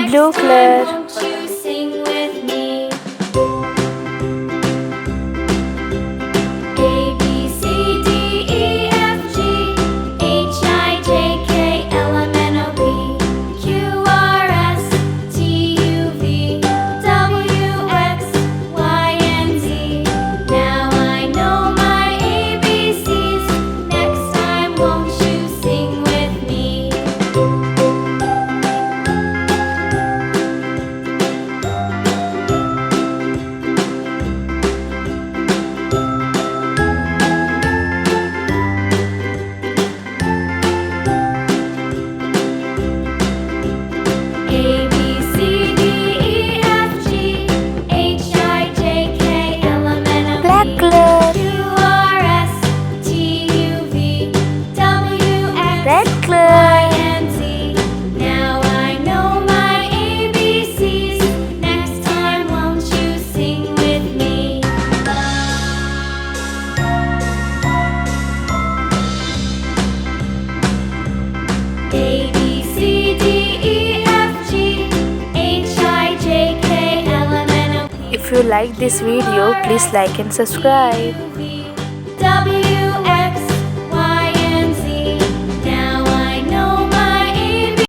Blue color. Won't you sing with me? A B C D E F G H I J K L M N O P Q R S T U V W X Y and Z. Now I know my ABCs. Next time, won't you sing with me? A B C D E F G H I J K L M N O P Black color. Q R S T U V W X Red Y color. and Z. Now I know my ABCs. Next time, won't you sing with me? A B C D E F G H I J K L M N O P If you like this video, please like and subscribe. W